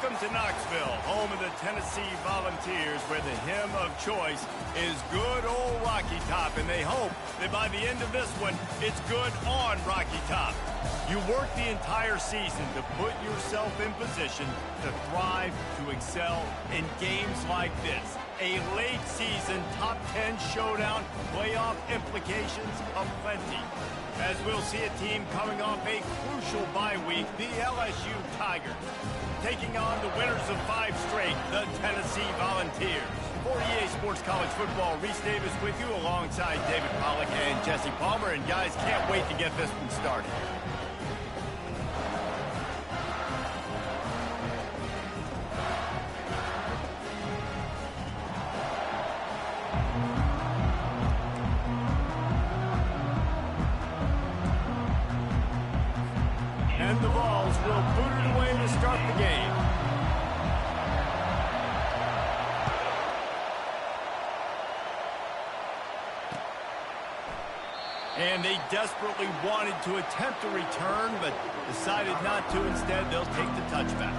Welcome to Knoxville, home of the Tennessee Volunteers, where the hymn of choice is good old Rocky Top, and they hope that by the end of this one, it's good on Rocky Top. You work the entire season to put yourself in position to thrive, to excel in games like this. A late season top 10 showdown, playoff implications aplenty. As we'll see a team coming off a crucial bye week, the LSU Tigers, taking on the winners of 5 straight, the Tennessee Volunteers. For EA Sports College Football, Reese Davis with you alongside David Pollack and Jesse Palmer. And guys, can't wait to get this one started. And the Vols will boot it away to start the game. And they desperately wanted to attempt a return, but decided not to. Instead, they'll take the touchback.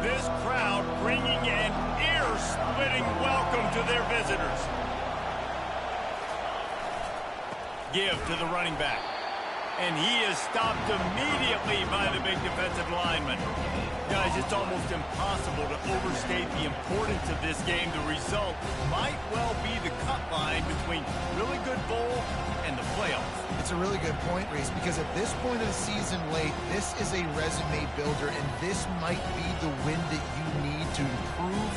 This crowd bringing an ear-splitting welcome to their visitors. Give to the running back. And he is stopped immediately by the big defensive lineman. Guys, it's almost impossible to overstate the importance of this game. The result might well be the cut line between really good bowl and the playoffs. It's a really good point, Reese, because at this point of the season late, this is a resume builder, and this might be the win that you need to improve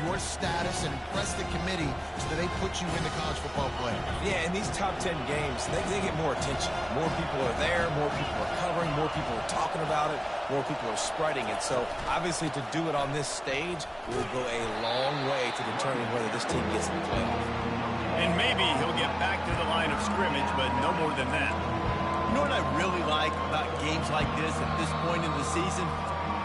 your status and impress the committee so that they put you into college football play. Yeah, in these top 10 games, they get more attention. More people are there, more people are covering, more people are talking about it, more people are spreading it. So, obviously, to do it on this stage will go a long way to determining whether this team gets in the playoff. And maybe he'll get back to the line of scrimmage, but no more than that. You know what I really like about games like this at this point in the season?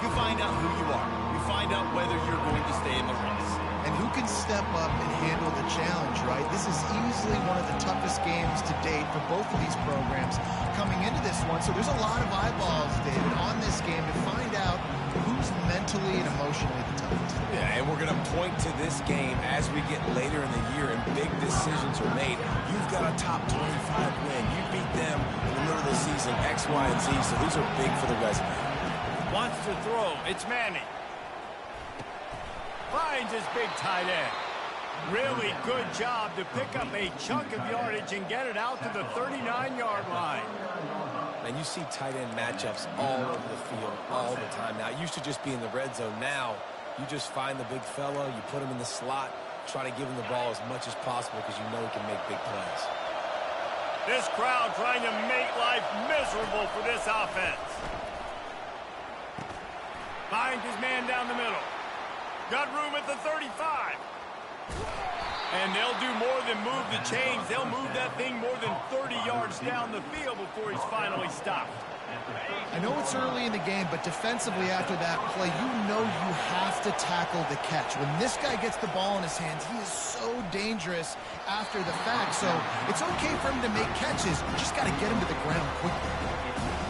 You find out who you are. You find out whether you're going to stay in the race. And who can step up and handle the challenge, right? This is easily one of the toughest games to date for both of these programs coming into this one. So there's a lot of eyeballs, David, on this game to find out who's mentally and emotionally the toughest. Yeah, and we're going to point to this game as we get later in the year and big decisions are made. You've got a top 25 win. You beat them in the middle of the season, X, Y, and Z. So these are big for the resume. Wants to throw. It's Manning. Finds his big tight end. Really good job to pick up a chunk of yardage and get it out to the 39-yard line. And you see tight end matchups all over the field all the time. Now, it used to just be in the red zone. Now, you just find the big fella, you put him in the slot, try to give him the ball as much as possible because you know he can make big plays. This crowd trying to make life miserable for this offense. Finds his man down the middle. Got room at the 35. And they'll do more than move the chains. They'll move that thing more than 30 yards down the field before he's finally stopped. I know it's early in the game, but defensively after that play, you know you have to tackle the catch. When this guy gets the ball in his hands, he is so dangerous after the fact. So it's okay for him to make catches. You just got to get him to the ground quickly.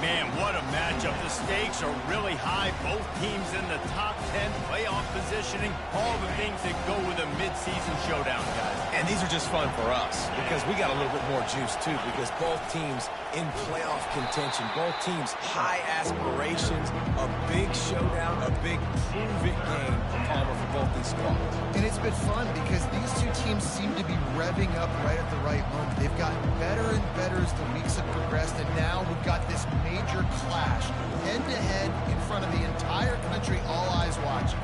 Man, what a matchup. The stakes are really high. Both teams in the top 10, playoff positioning, all the things that go with a midseason showdown, guys. And these are just fun for us because we got a little bit more juice, too, because both teams in playoff contention, both teams high aspirations, a big showdown, a big prove-it game, Palmer, for both these squads. And it's been fun because these two teams seem to be revving up right at the right moment. They've gotten better and better as the weeks have progressed, and now we've got this major clash, head-to-head in front of the entire country, all eyes watching.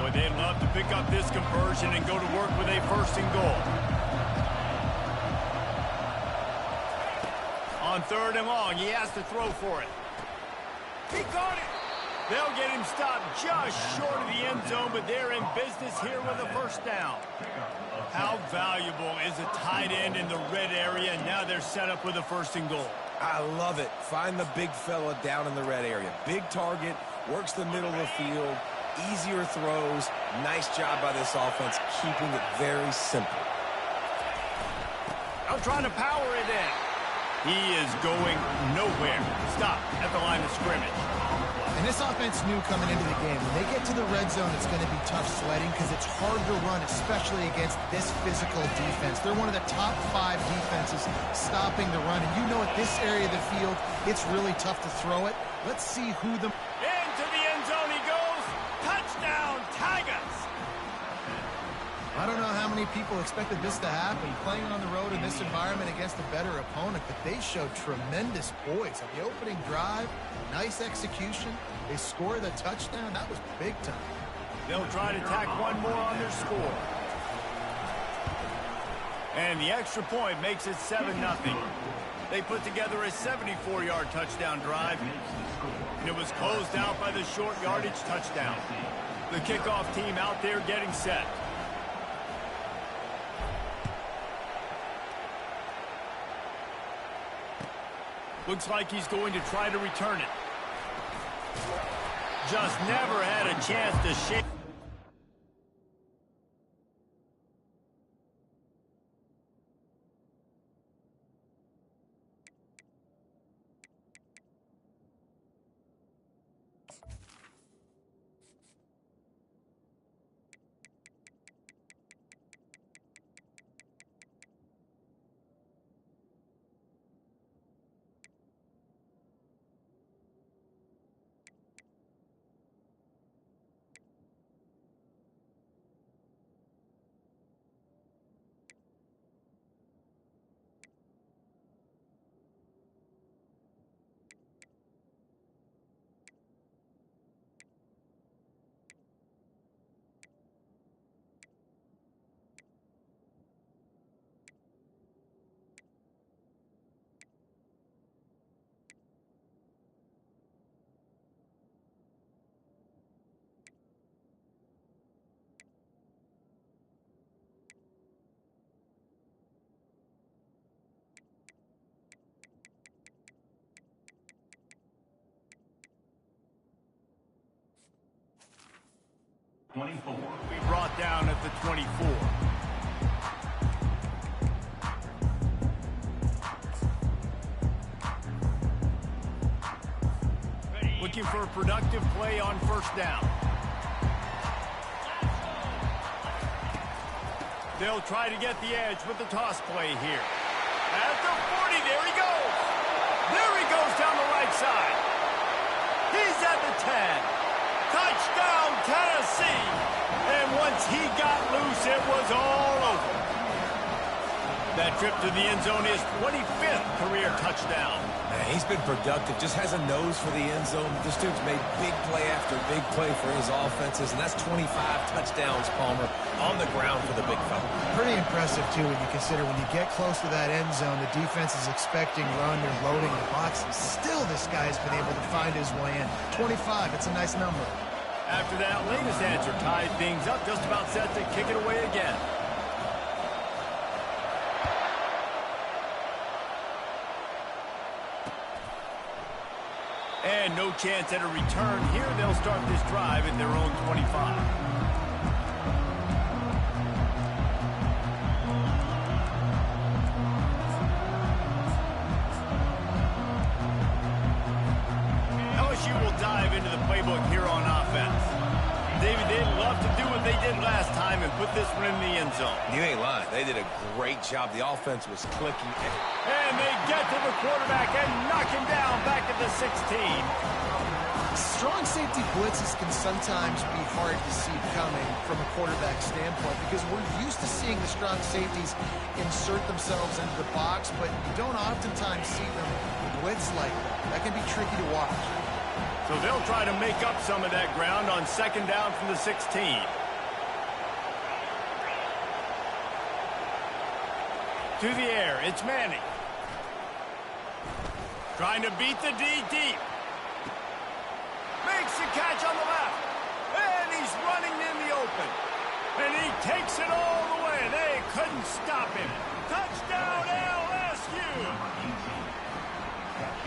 Boy, they'd love to pick up this conversion and go to work with a first and goal. On 3rd and long, he has to throw for it. He caught it. They'll get him stopped just short of the end zone, but they're in business here with a first down. How valuable is a tight end in the red area, and now they're set up with a first and goal. I love it. Find the big fella down in the red area. Big target, works the middle of the field, easier throws. Nice job by this offense, keeping it very simple. I'm trying to power it in. He is going nowhere. Stop at the line of scrimmage. And this offense knew coming into the game, when they get to the red zone, it's going to be tough sledding because it's hard to run, especially against this physical defense. They're one of the top 5 defenses stopping the run. And you know at this area of the field, it's really tough to throw it. Let's see who the... Into the end zone he goes. Touchdown, Tigers. I don't know how many people expected this to happen, playing on the road in this environment against a better opponent, but they showed tremendous poise. On the opening drive, nice execution. They score the touchdown. That was big time. They'll try to tack one more on their score. And the extra point makes it 7-0. They put together a 74-yard touchdown drive, and it was closed out by the short yardage touchdown. The kickoff team out there getting set. Looks like he's going to try to return it. Just never had a chance to shake. We brought down at the 24. Looking for a productive play on first down. They'll try to get the edge with the toss play here. At the 40, there he goes. There he goes down the right side. He's at the 10. Touchdown, Tennessee. And once he got loose, it was all over. That trip to the end zone is 25th career touchdown. Man, he's been productive, just has a nose for the end zone. This dude's made big play after big play for his offenses, and that's 25 touchdowns, Palmer, on the ground for the big fella. Pretty impressive, too, when you consider when you get close to that end zone, the defense is expecting run, they're loading the box, and still this guy's been able to find his way in. 25, it's a nice number. After that latest answer tied things up, just about set to kick it away again. And no chance at a return here. They'll start this drive at their own 25. LSU will dive into the playbook here on offense. David, they'd love to do what they did last time and put this one in the end zone. You ain't lying. They did a great job. The offense was clicking. And they get to the quarterback and knock him down back at the 16. Strong safety blitzes can sometimes be hard to see coming from a quarterback standpoint because we're used to seeing the strong safeties insert themselves into the box, but you don't oftentimes see them blitz like that. That can be tricky to watch. So they'll try to make up some of that ground on second down from the 16. To the air, it's Manning. Trying to beat the D deep. Makes the catch on the left. And he's running in the open. And he takes it all the way. They couldn't stop him. Touchdown, LSU.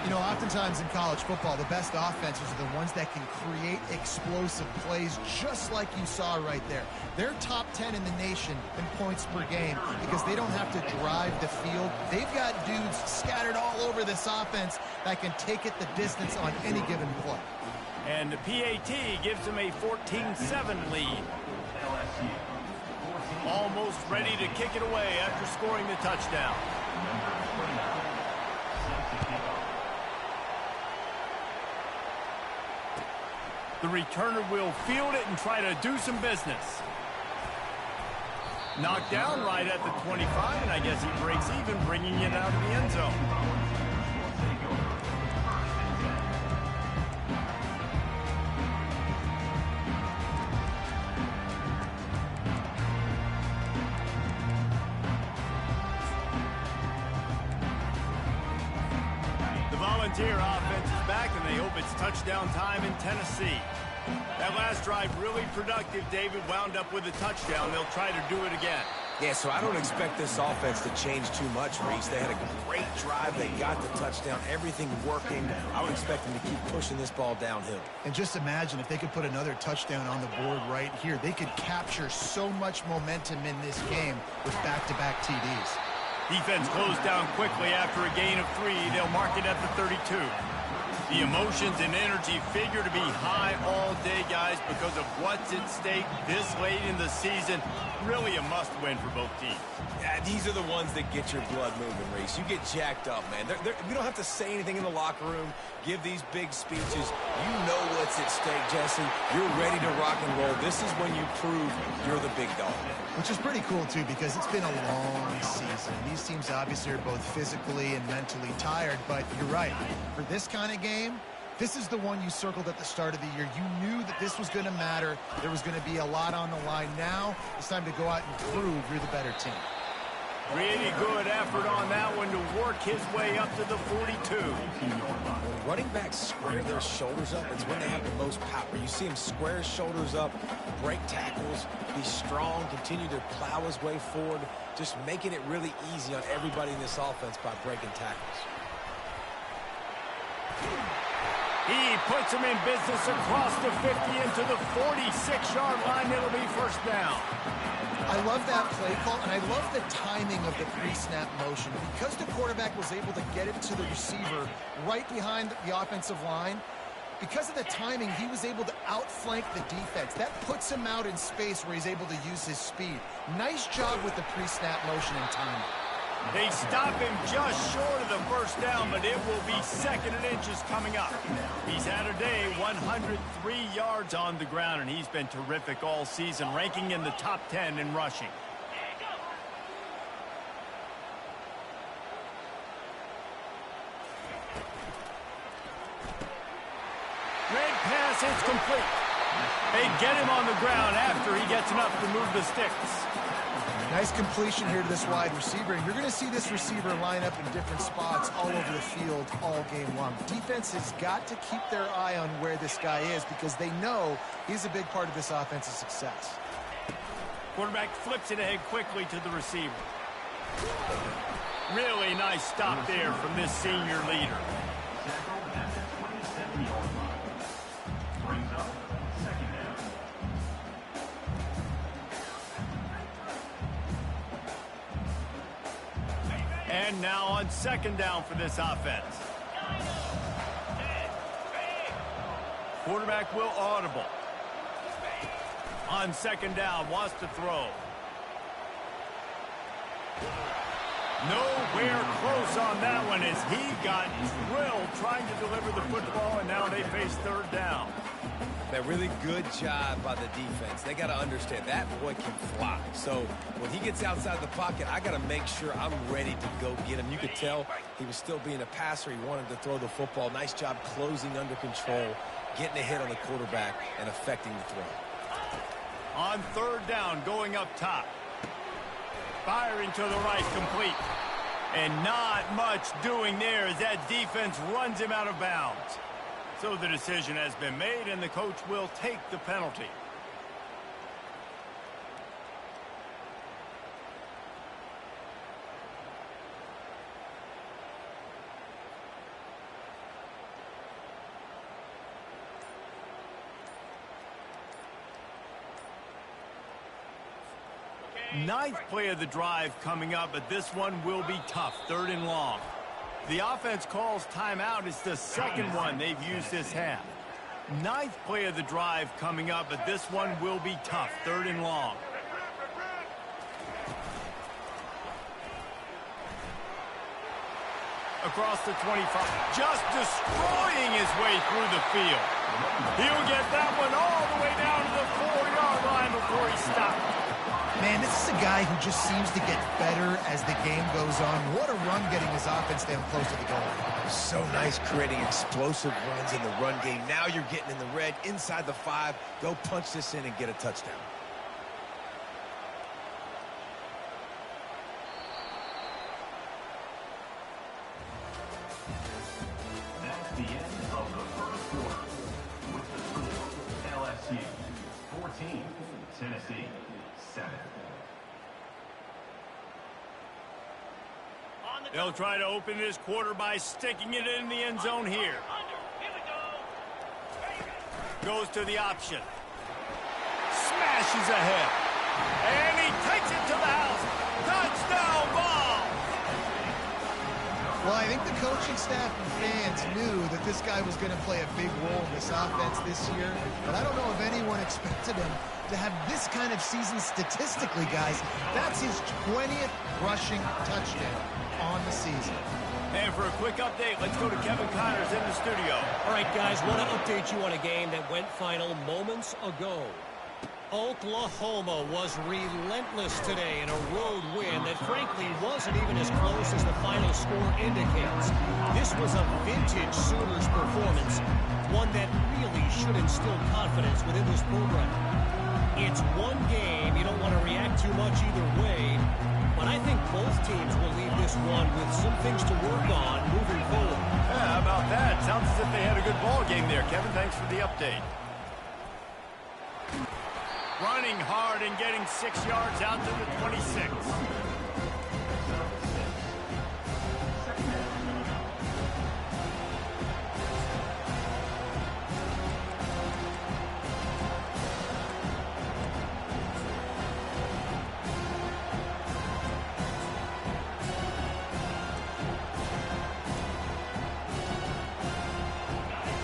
You know, oftentimes in college football, the best offenses are the ones that can create explosive plays just like you saw right there. They're top 10 in the nation in points per game because they don't have to drive the field. They've got dudes scattered all over this offense that can take it the distance on any given play. And the PAT gives them a 14-7 lead. Almost ready to kick it away after scoring the touchdown. The returner will field it and try to do some business. Knocked down right at the 25, and I guess he breaks even, bringing it out of the end zone. The Volunteer offense is back, and they hope it's touchdown time in Tennessee. That last drive really productive. David wound up with a touchdown. They'll try to do it again. Yeah, so I don't expect this offense to change too much, Reese. They had a great drive. They got the touchdown. Everything working. I would expect them to keep pushing this ball downhill. And just imagine if they could put another touchdown on the board right here. They could capture so much momentum in this game with back-to-back TDs. Defense closed down quickly after a gain of 3. They'll mark it at the 32. The emotions and energy figure to be high all day, guys, because of what's at stake this late in the season. Really a must-win for both teams. Yeah, these are the ones that get your blood moving, Reese. You get jacked up, man. We don't have to say anything in the locker room, give these big speeches. You know what's at stake, Jesse. You're ready to rock and roll. This is when you prove you're the big dog. Which is pretty cool, too, because it's been a long season. These teams obviously are both physically and mentally tired, but you're right. For this kind of game, this is the one you circled at the start of the year. You knew that this was going to matter. There was going to be a lot on the line. Now it's time to go out and prove you're the better team. Really good effort on that one to work his way up to the 42. When running backs square their shoulders up, it's when they have the most power. You see him square his shoulders up, break tackles, be strong, continue to plow his way forward, just making it really easy on everybody in this offense by breaking tackles. He puts him in business across the 50 into the 46-yard line. It'll be first down. I love that play call, and I love the timing of the pre-snap motion. Because the quarterback was able to get it to the receiver right behind the offensive line, because of the timing, he was able to outflank the defense. That puts him out in space where he's able to use his speed. Nice job with the pre-snap motion and timing. They stop him just short of the first down, but it will be 2nd and inches coming up. He's had a day, 103 yards on the ground, and he's been terrific all season, ranking in the top 10 in rushing. Red pass is complete. They get him on the ground after he gets enough to move the sticks. Nice completion here to this wide receiver, and you're going to see this receiver line up in different spots all over the field all game long. Defense has got to keep their eye on where this guy is because they know he's a big part of this offense's success. Quarterback flips it ahead quickly to the receiver. Really nice stop there from this senior leader. And now on 2nd down for this offense. Quarterback will audible. On 2nd down, wants to throw. Nowhere close on that one as he got drilled trying to deliver the football, and now they face 3rd down. A really good job by the defense. They got to understand that boy can fly. So when he gets outside the pocket, I got to make sure I'm ready to go get him. You could tell he was still being a passer. He wanted to throw the football. Nice job closing under control, getting a hit on the quarterback, and affecting the throw. On 3rd down, going up top. Firing to the right, complete. And not much doing there as that defense runs him out of bounds. So the decision has been made, and the coach will take the penalty. Ninth play of the drive coming up, but this one will be tough. 3rd and long. The offense calls timeout. It's the second one they've used this half. Ninth play of the drive coming up, but this one will be tough. 3rd and long. Across the 25. Just destroying his way through the field. He'll get that one all the way down to the 4-yard line before he stops. Man, this is a guy who just seems to get better as the game goes on. What a run getting his offense down close to the goal line. So nice creating explosive runs in the run game. Now you're getting in the red, inside the 5. Go punch this in and get a touchdown. That's the end of the first quarter. With the score, LSU 14, Tennessee 7. They'll try to open this quarter by sticking it in the end zone here. Goes to the option. Smashes ahead. And he takes it to the house. Touchdown ball! Well, I think the coaching staff and fans knew that this guy was going to play a big role in this offense this year, but I don't know if anyone expected him to have this kind of season statistically, guys. That's his 20th rushing touchdown on the season. And for a quick update, let's go to Kevin Connors in the studio. All right, guys, want to update you on a game that went final moments ago. Oklahoma was relentless today in a road win that frankly wasn't even as close as the final score indicates. This was a vintage Sooners performance, one that really should instill confidence within this program. It's one game, you don't want to react too much either way, but I think both teams will leave this one with some things to work on moving forward. Yeah, how about that? Sounds as if they had a good ball game there. Kevin, thanks for the update. Running hard and getting 6 yards out to the 26.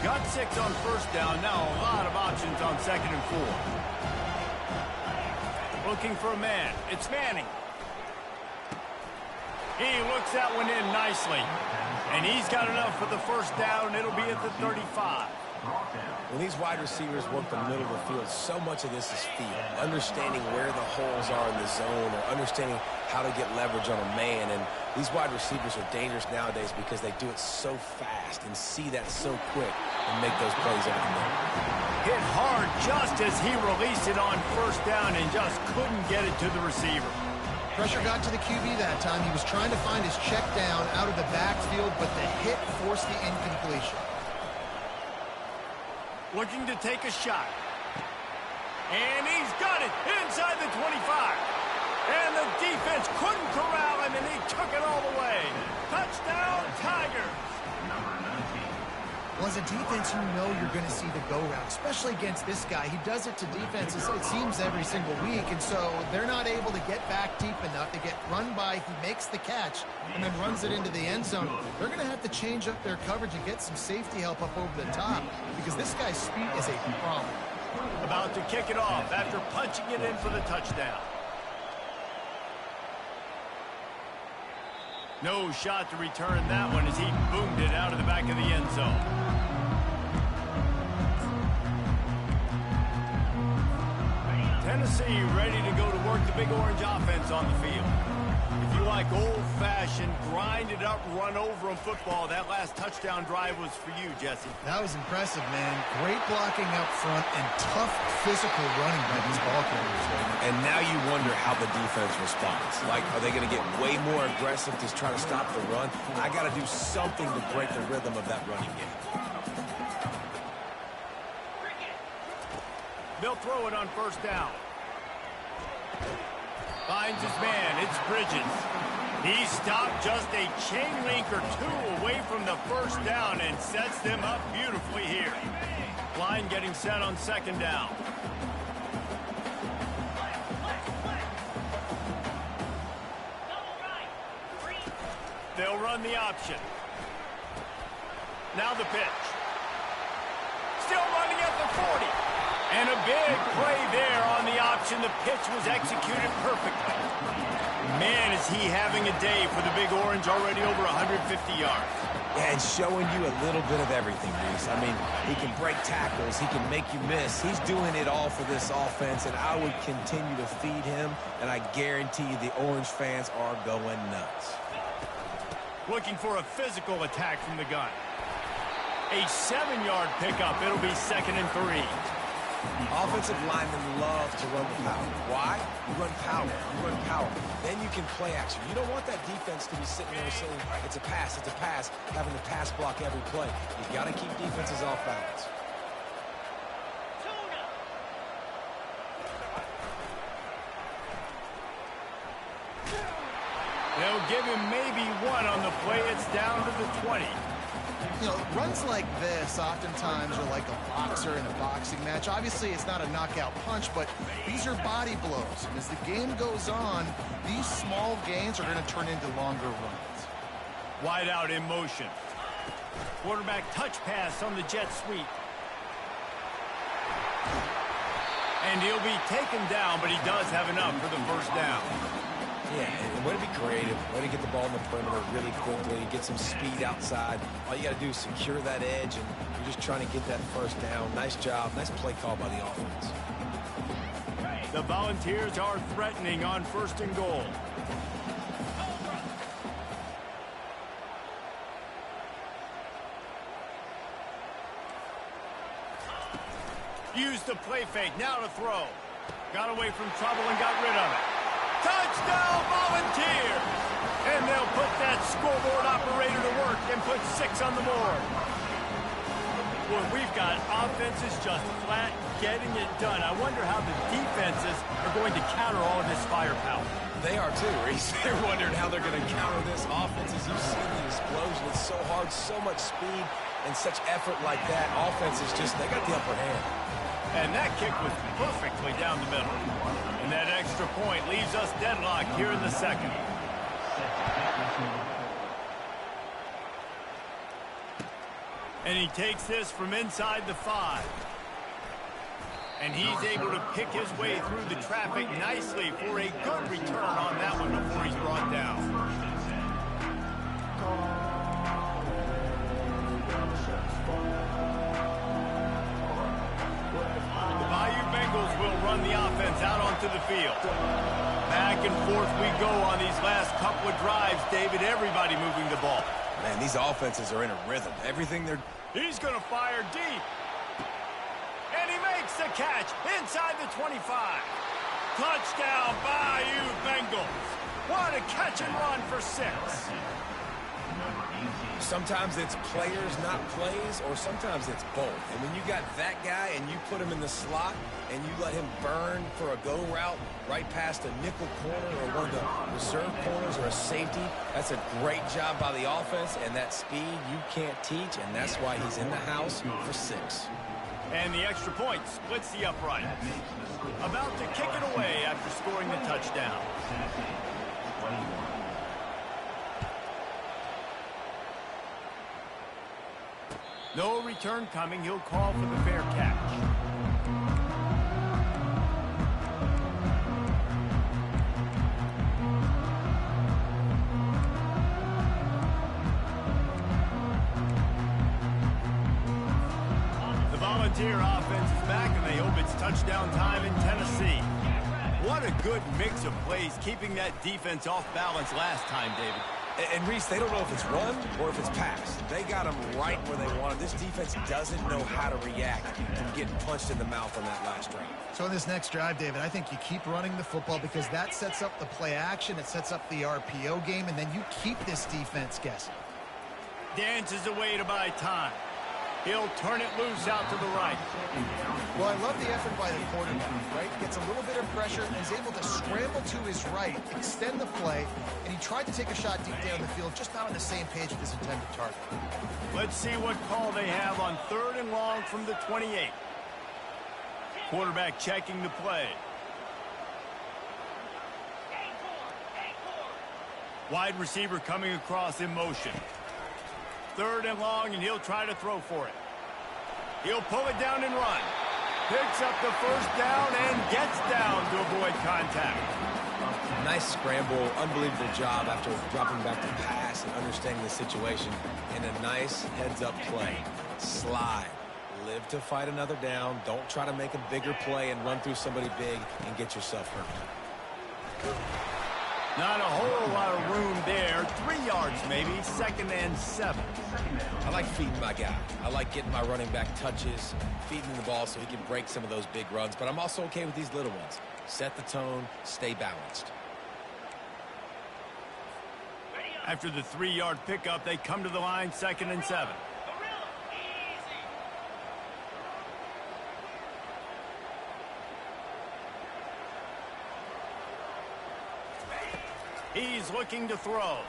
Got 6 on first down. Now a lot of options on 2nd and 4. Looking for a man. It's Manning. He looks that one in nicely. And he's got enough for the first down. It'll be at the 35. When these wide receivers work the middle of the field, so much of this is feel. Understanding where the holes are in the zone or understanding how to get leverage on a man. And these wide receivers are dangerous nowadays because they do it so fast and see that so quick and make those plays over the middle. Hit hard just as he released it on first down and just couldn't get it to the receiver. Pressure got to the QB that time. He was trying to find his check down out of the backfield, but the hit forced the incompletion. Looking to take a shot. And he's got it inside the 25. And the defense couldn't corral him, and he took it all the way. Touchdown, Tigers. Well, as a defense, you know you're going to see the go-route, especially against this guy. He does it to defenses, it seems, every single week, and so they're not able to get back deep enough. They get run by, he makes the catch, and then runs it into the end zone. They're going to have to change up their coverage and get some safety help up over the top because this guy's speed is a problem. About to kick it off after punching it in for the touchdown. No shot to return that one as he boomed it out of the back of the end zone. Tennessee ready to go to work the Big Orange offense on the field. If you like old-fashioned, grinded-up, run-over-'em football, that last touchdown drive was for you, Jesse. That was impressive, man. Great blocking up front and tough physical running by these ball carriers. And now you wonder how the defense responds. Like, are they going to get way more aggressive to try to stop the run? I got to do something to break the rhythm of that running game. They'll throw it on first down. Finds his man. It's Bridges. He stopped just a chain link or two away from the first down and sets them up beautifully here. Line getting set on second down. They'll run the option. Now the pitch. Still running at the 40. And a big play there on the option. The pitch was executed perfectly. Man, is he having a day for the Big Orange, already over 150 yards. Yeah, and showing you a little bit of everything, Reese. I mean, he can break tackles. He can make you miss. He's doing it all for this offense, and I would continue to feed him, and I guarantee you the Orange fans are going nuts. Looking for a physical attack from the gun. A 7-yard pickup. It'll be 2nd and 3. Offensive linemen love to run the power. Why? You run power. You run power. Then you can play action. You don't want that defense to be sitting there saying, it's a pass, having to pass block every play. You've got to keep defenses off balance. They'll give him maybe one on the play. It's down to the 20. You know, runs like this oftentimes are like a boxer in a boxing match. Obviously, it's not a knockout punch, but these are body blows. And as the game goes on, these small gains are going to turn into longer runs. Wide out in motion. Quarterback touch pass on the jet sweep. And he'll be taken down, but he does have enough for the first down. Yeah, and way to be creative, way to get the ball in the perimeter really quickly, get some speed outside. All you got to do is secure that edge, and you're just trying to get that first down. Nice job. Nice play call by the offense. The Volunteers are threatening on 1st and goal. Used the play fake. Now to throw. Got away from trouble and got rid of it. Touchdown, Volunteers! And they'll put that scoreboard operator to work and put 6 on the board. Boy, we've got offenses just flat getting it done. I wonder how the defenses are going to counter all of this firepower. They are too, Reese. They're wondering how they're going to counter this offense. As you've seen the explosion, it's so hard, so much speed, and such effort like that. Offense is just, they got the upper hand. And that kick was perfectly down the middle. And that extra point leaves us deadlocked here in the 2nd. And he takes this from inside the 5. And he's able to pick his way through the traffic nicely for a good return on that one before he's brought down. Will run the offense out onto the field. Back and forth we go on these last couple of drives, David. Everybody moving the ball. Man, these offenses are in a rhythm. Everything they're... He's going to fire deep. And he makes the catch inside the 25. Touchdown, Bayou Bengals. What a catch and run for 6. Sometimes it's players, not plays, or sometimes it's both. And when you got that guy and you put him in the slot and you let him burn for a go route right past a nickel corner or one of the reserve corners or a safety, that's a great job by the offense, and that speed you can't teach, and that's why he's in the house for 6. And the extra point splits the upright. About to kick it away after scoring the touchdown. No return coming. He'll call for the fair catch. The Volunteer offense is back, and they hope it's touchdown time in Tennessee. What a good mix of plays, keeping that defense off balance last time, David. And Reese, they don't know if it's run or if it's pass. They got them right where they want them. This defense doesn't know how to react from getting punched in the mouth on that last drive. So in this next drive, David, I think you keep running the football because that sets up the play action, it sets up the RPO game, and then you keep this defense guessing. Dances away to buy time. He'll turn it loose out to the right. Well, I love the effort by the quarterback, right? Gets a little bit of pressure. He's able to scramble to his right, extend the play, and he tried to take a shot deep down the field, just not on the same page with his intended target. Let's see what call they have on 3rd and long from the 28. Quarterback checking the play. Wide receiver coming across in motion. 3rd and long, and he'll try to throw for it. He'll pull it down and run. Picks up the 1st down and gets down to avoid contact. Nice scramble, unbelievable job after dropping back to pass and understanding the situation. And a nice heads-up play. Slide. Live to fight another down. Don't try to make a bigger play and run through somebody big and get yourself hurt. Not a whole lot of room there. 3 yards maybe. 2nd and 7. I like feeding my guy. I like getting my running back touches, feeding the ball so he can break some of those big runs. But I'm also okay with these little ones. Set the tone, stay balanced. After the 3-yard pickup, they come to the line, 2nd and 7. He's looking to throw.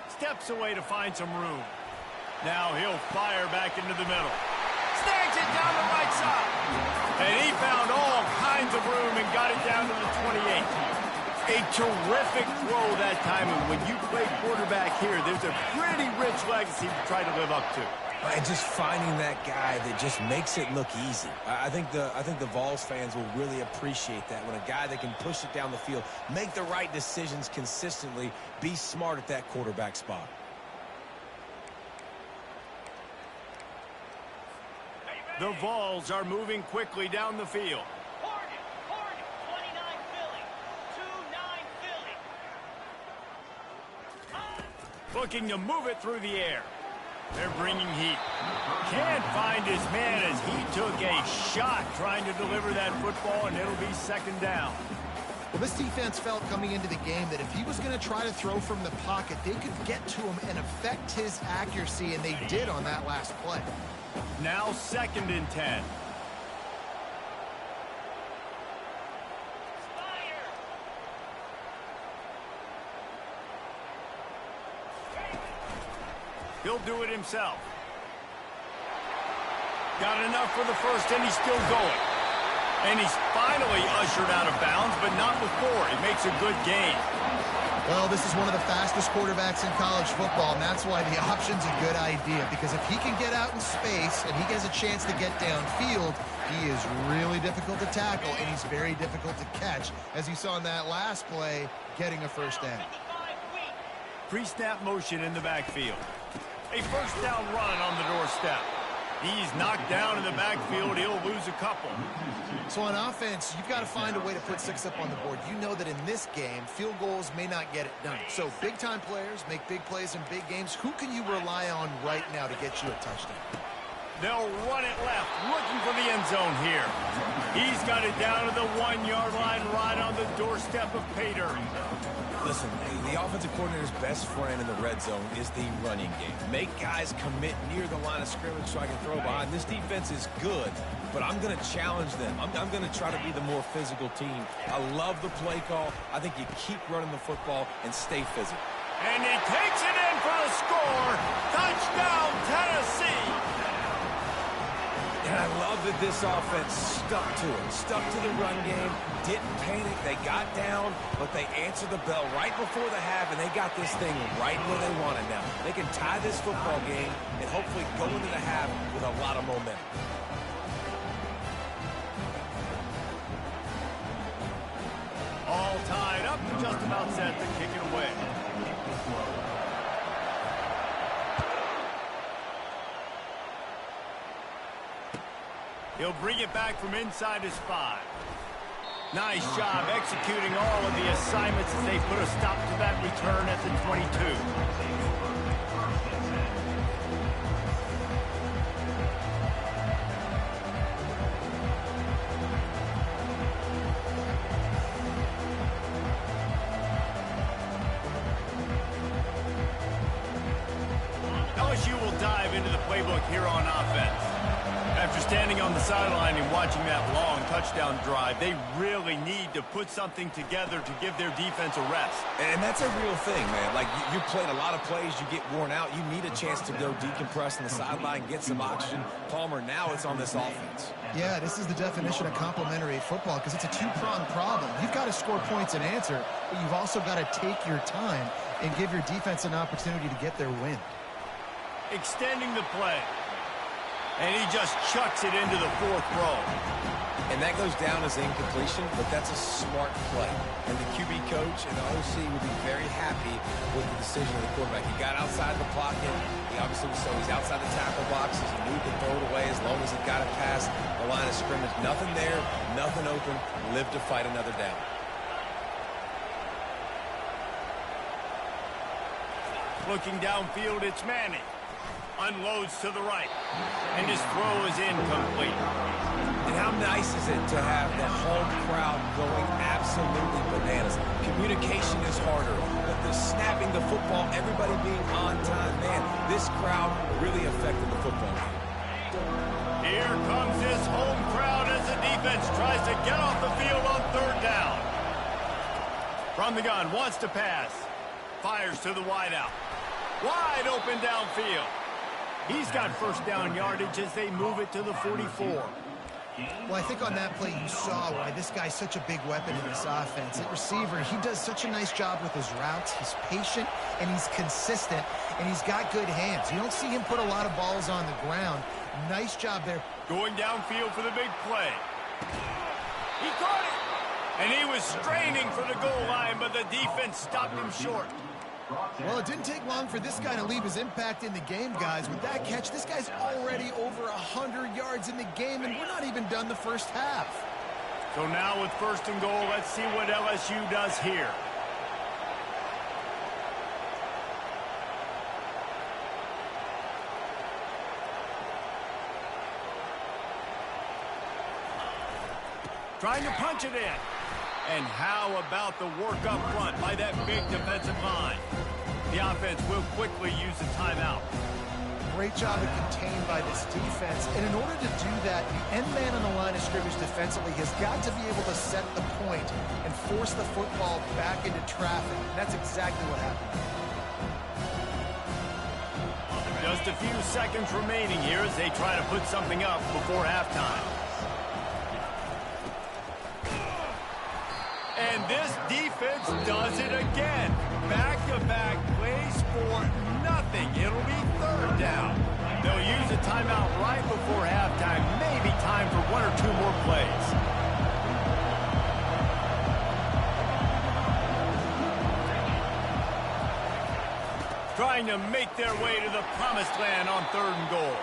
Steps away to find some room. Now he'll fire back into the middle. Snags it down the right side. And he found all kinds of room and got it down to the 28. A terrific throw that time. And when you play quarterback here, there's a pretty rich legacy to try to live up to. And just finding that guy that just makes it look easy. I think the Vols fans will really appreciate that when a guy that can push it down the field, make the right decisions consistently, be smart at that quarterback spot. The Vols are moving quickly down the field. Hornet, 29 Philly, 2-9 Philly. Looking to move it through the air. They're bringing heat. Can't find his man as he took a shot trying to deliver that football, and it'll be 2nd down. Well, this defense felt coming into the game that if he was going to try to throw from the pocket, they could get to him and affect his accuracy, and they did on that last play. Now 2nd and 10. He'll do it himself. Got enough for the 1st, and he's still going. And he's finally ushered out of bounds, but not before. He makes a good gain. Well, this is one of the fastest quarterbacks in college football, and that's why the option's a good idea. Because if he can get out in space and he has a chance to get downfield, he is really difficult to tackle, and he's very difficult to catch, as you saw in that last play, getting a 1st down. Pre-snap motion in the backfield. A 1st down run on the doorstep. He's knocked down in the backfield. He'll lose a couple. So on offense, you've got to find a way to put 6 up on the board. You know that in this game, field goals may not get it done. So big-time players make big plays in big games. Who can you rely on right now to get you a touchdown? They'll run it left, looking for the end zone here. He's got it down to the 1-yard line, right on the doorstep of pay dirt. Listen, the offensive coordinator's best friend in the red zone is the running game. Make guys commit near the line of scrimmage so I can throw behind. This defense is good, but I'm going to challenge them. I'm going to try to be the more physical team. I love the play call. I think you keep running the football and stay physical. And he takes it in for the score. Touchdown, Tennessee. And I love that this offense stuck to it, stuck to the run game, didn't panic, they got down, but they answered the bell right before the half, and they got this thing right where they want it now. They can tie this football game and hopefully go into the half with a lot of momentum. All tied up, just about set to kick it away. He'll bring it back from inside his 5. Nice job executing all of the assignments as they put a stop to that return at the 22. LSU will dive into the playbook here on offense. After standing on the sideline and watching that long touchdown drive, they really need to put something together to give their defense a rest. And that's a real thing, man. Like, you played a lot of plays, you get worn out, you need a chance to go decompress on the sideline, get some oxygen. Palmer, now it's on this offense. Yeah, this is the definition of complementary football because it's a two-pronged problem. You've got to score points and answer, but you've also got to take your time and give your defense an opportunity to get their win. Extending the play. And he just chucks it into the fourth row. And that goes down as incompletion, but that's a smart play. And the QB coach and the OC would be very happy with the decision of the quarterback. He got outside the pocket. He obviously was so he's outside the tackle boxes. He knew he could throw it away as long as he got it past the line of scrimmage. Nothing there, nothing open. Live to fight another down. Looking downfield, it's Manning. Unloads to the right. And his throw is incomplete. And how nice is it to have the home crowd going absolutely bananas? Communication is harder. The snapping the football, everybody being on time. Man, this crowd really affected the football game. Here comes this home crowd as the defense tries to get off the field on third down. From the gun, wants to pass. Fires to the wideout. Wide open downfield. He's got first down yardage as they move it to the 44. Well, I think on that play you saw why this guy's such a big weapon in this offense. At receiver, he does such a nice job with his routes. He's patient, and he's consistent, and he's got good hands. You don't see him put a lot of balls on the ground. Nice job there. Going downfield for the big play. He caught it, and he was straining for the goal line, but the defense stopped him short. Well, it didn't take long for this guy to leave his impact in the game, guys. With that catch, this guy's already over 100 yards in the game, and we're not even done the first half. So now with first and goal, let's see what LSU does here. Trying to punch it in. And how about the work up front by that big defensive line? The offense will quickly use a timeout. Great job of contained by this defense. And in order to do that, the end man on the line of scrimmage defensively has got to be able to set the point and force the football back into traffic. And that's exactly what happened. Just a few seconds remaining here as they try to put something up before halftime. And this defense does it again. Back-to-back plays for nothing. It'll be third down. They'll use a timeout right before halftime. Maybe time for one or two more plays. Trying to make their way to the promised land on third and goal.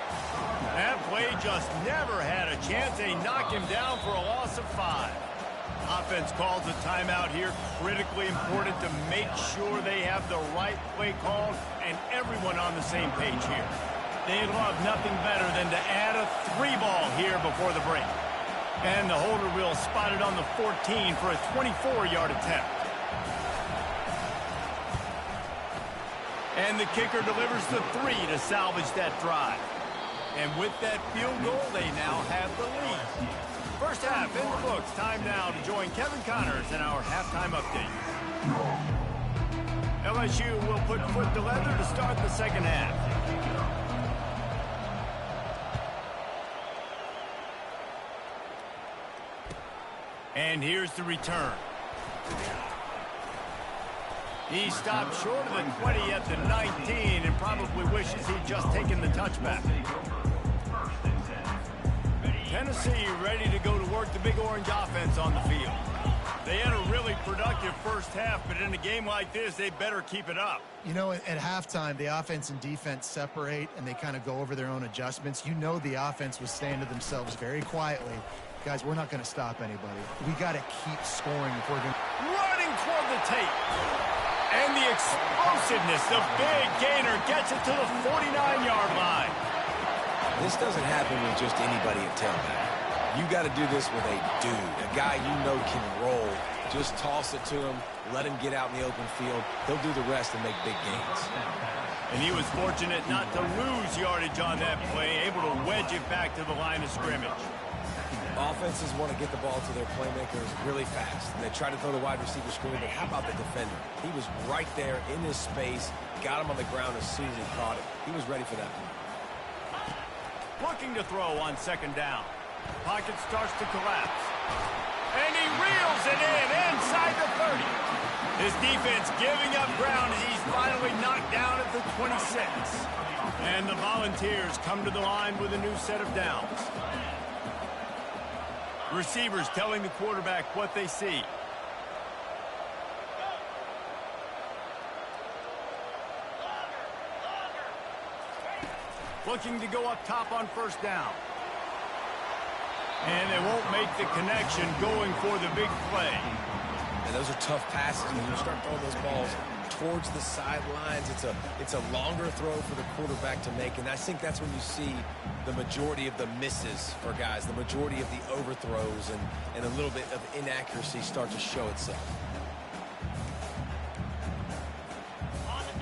That play just never had a chance. They knock him down for a loss of 5. Offense calls a timeout here. Critically important to make sure they have the right play called and everyone on the same page here. They love nothing better than to add a 3-ball here before the break. And the holder will spot it on the 14 for a 24-yard attempt. And the kicker delivers the 3 to salvage that drive. And with that field goal, they now have the lead. First half in the books. Time now to join Kevin Connors in our halftime update. LSU will put foot to leather to start the second half. And here's the return. He stopped short of the 20 at the 19 and probably wishes he'd just taken the touchback. Tennessee ready to go to work the Big Orange offense on the field. They had a really productive first half, but in a game like this, they better keep it up. You know, at halftime, the offense and defense separate, and they kind of go over their own adjustments. You know the offense was saying to themselves very quietly, guys, we're not going to stop anybody. We got to keep scoring if we're going to... Running toward the tape. And the explosiveness, the big gainer gets it to the 49-yard line. This doesn't happen with just anybody at tailback. You got to do this with a dude, a guy you know can roll. Just toss it to him, let him get out in the open field. He'll do the rest and make big gains. And he was fortunate not to lose yardage on that play, able to wedge it back to the line of scrimmage. Offenses want to get the ball to their playmakers really fast. And they try to throw the wide receiver screen, but how about the defender? He was right there in his space, got him on the ground as soon as he caught it. He was ready for that one. Looking to throw on second down. Pocket starts to collapse. And he reels it in inside the 30. His defense giving up ground as he's finally knocked down at the 26. And the Volunteers come to the line with a new set of downs. Receivers telling the quarterback what they see. Looking to go up top on first down. And they won't make the connection going for the big play. And those are tough passes when you start throwing those balls towards the sidelines. It's a longer throw for the quarterback to make, and I think that's when you see the majority of the misses for guys, the majority of the overthrows and a little bit of inaccuracy start to show itself.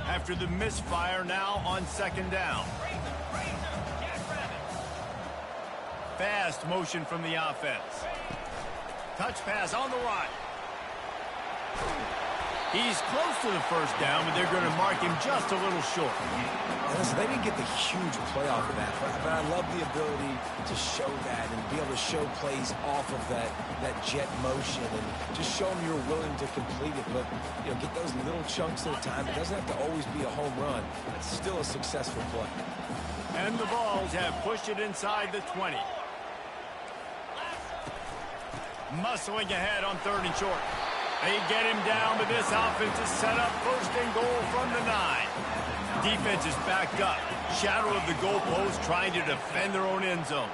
After the misfire, now on second down. Fast motion from the offense. Touch pass on the right. He's close to the first down, but they're going to mark him just a little short. Listen, they didn't get the huge play off of that, but I love the ability to show that and be able to show plays off of that jet motion and just show them you're willing to complete it. But, you know, get those little chunks at a time. It doesn't have to always be a home run. It's still a successful play. And the Vols have pushed it inside the 20. Muscling ahead on third and short. They get him down, but this offense is set up first and goal from the 9. Defense is backed up. Shadow of the goalpost trying to defend their own end zone.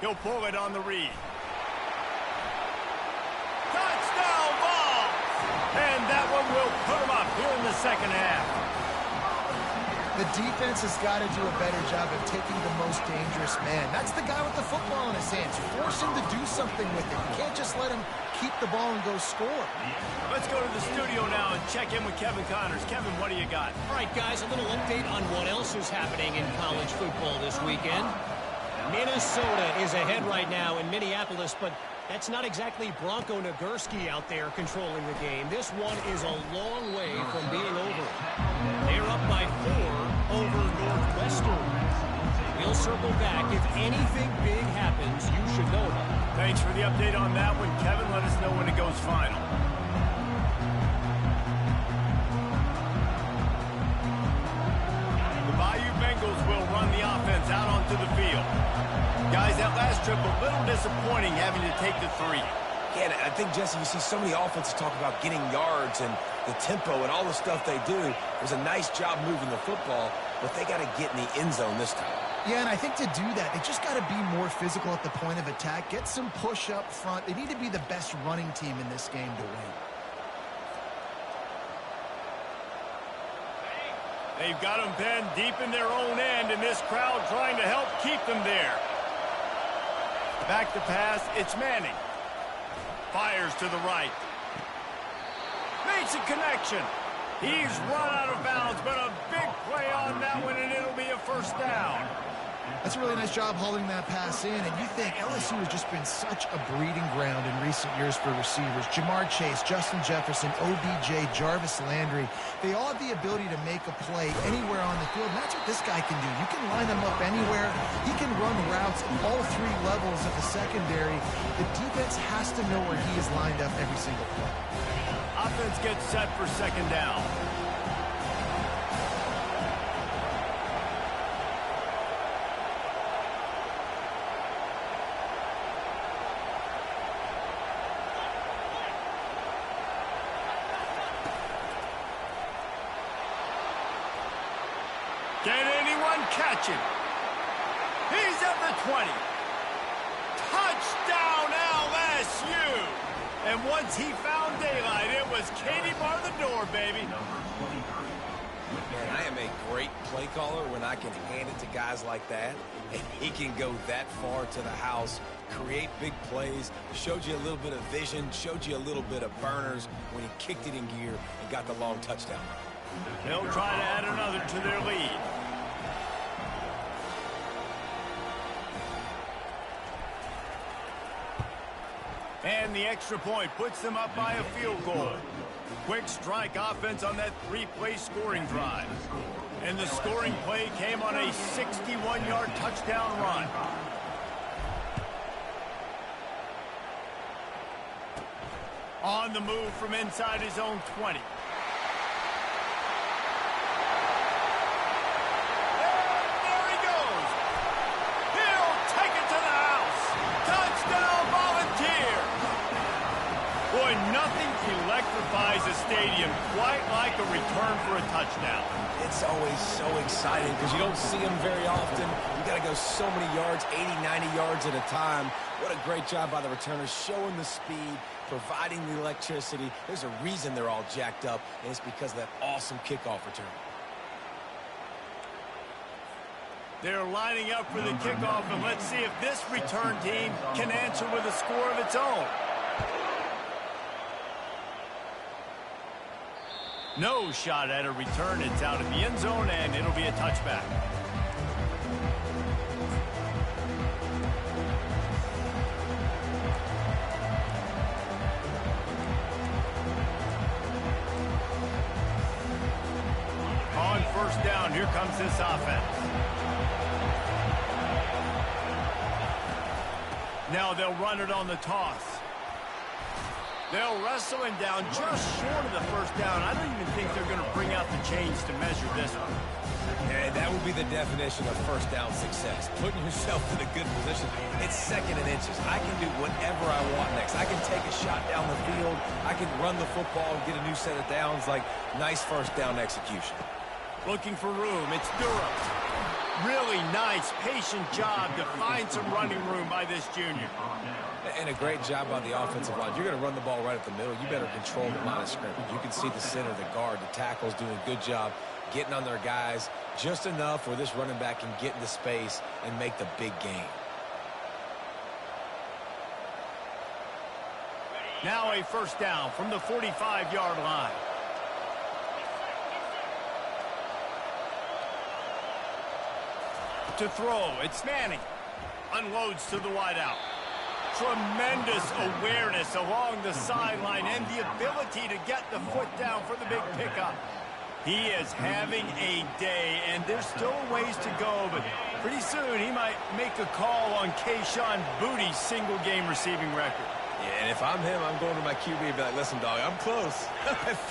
He'll pull it on the read. Touchdown Vols! And that one will put him up here in the second half. The defense has got to do a better job of taking the most dangerous man. That's the guy with the football in his hands. Force him to do something with it. You can't just let him keep the ball and go score. Let's go to the studio now and check in with Kevin Connors. Kevin, what do you got? All right, guys, a little update on what else is happening in college football this weekend. Minnesota is ahead right now in Minneapolis, but that's not exactly Bronco Nagurski out there controlling the game. This one is a long way from being over. They're up by 4 over Northwestern. We'll circle back. If anything big happens, you should know about it. Thanks for the update on that one, Kevin. Let us know when it goes final. The Bayou Bengals will run the offense out onto the field. Guys, that last trip a little disappointing having to take the 3. Yeah, I think, Jesse, you see so many offenses talk about getting yards and the tempo and all the stuff they do. It was a nice job moving the football, but they got to get in the end zone this time. Yeah, and I think to do that, they just got to be more physical at the point of attack. Get some push up front. They need to be the best running team in this game to win. They've got them pinned deep in their own end, and this crowd trying to help keep them there. Back to pass, it's Manning. Fires to the right. Makes a connection. He's run out of bounds, but a big play on that one, and it'll be a first down. That's a really nice job holding that pass in, and you think LSU has just been such a breeding ground in recent years for receivers. Jamar Chase, Justin Jefferson, OBJ, Jarvis Landry, they all have the ability to make a play anywhere on the field, and that's what this guy can do. You can line him up anywhere. He can run routes all 3 levels of the secondary. The defense has to know where he is lined up every single play. Offense gets set for second down. Can anyone catch him? He's at the 20. Touchdown LSU! And once he found daylight, it was Katie bar the door, baby. Man, I am a great play caller when I can hand it to guys like that, and he can go that far to the house, create big plays, showed you a little bit of vision, showed you a little bit of burners when he kicked it in gear and got the long touchdown. They'll try to add another to their lead. And the extra point puts them up by a field goal. Quick strike offense on that three-play scoring drive. And the scoring play came on a 61-yard touchdown run. On the move from inside his own 20. Boy, nothing electrifies a stadium quite like a return for a touchdown. It's always so exciting because you don't see them very often. You got to go so many yards, 80, 90 yards at a time. What a great job by the returners, showing the speed, providing the electricity. There's a reason they're all jacked up, and it's because of that awesome kickoff return. They're lining up for the kickoff, and let's see if this return team can answer with a score of its own. No shot at a return. It's out of the end zone, and it'll be a touchback. On first down, here comes this offense. Now they'll run it on the toss. They'll wrestle him down just short of the first down. I don't even think they're going to bring out the chains to measure this one. And that would be the definition of first down success. Putting yourself in a good position. It's second and inches. I can do whatever I want next. I can take a shot down the field. I can run the football and get a new set of downs. Like, nice first down execution. Looking for room. It's Durham. Really nice, patient job to find some running room by this junior. And a great job by the offensive line. You're going to run the ball right at the middle. You better control the line of scrimmage. You can see the center, the guard, the tackles doing a good job getting on their guys just enough where this running back can get into space and make the big game. Now a first down from the 45-yard line. To throw, it's Manning. Unloads to the wideout. Tremendous awareness along the sideline and the ability to get the foot down for the big pickup. He is having a day, and there's still a ways to go, but pretty soon he might make a call on Kayshon Boutte's single-game receiving record. Yeah, and if I'm him, I'm going to my QB and be like, listen, dog, I'm close.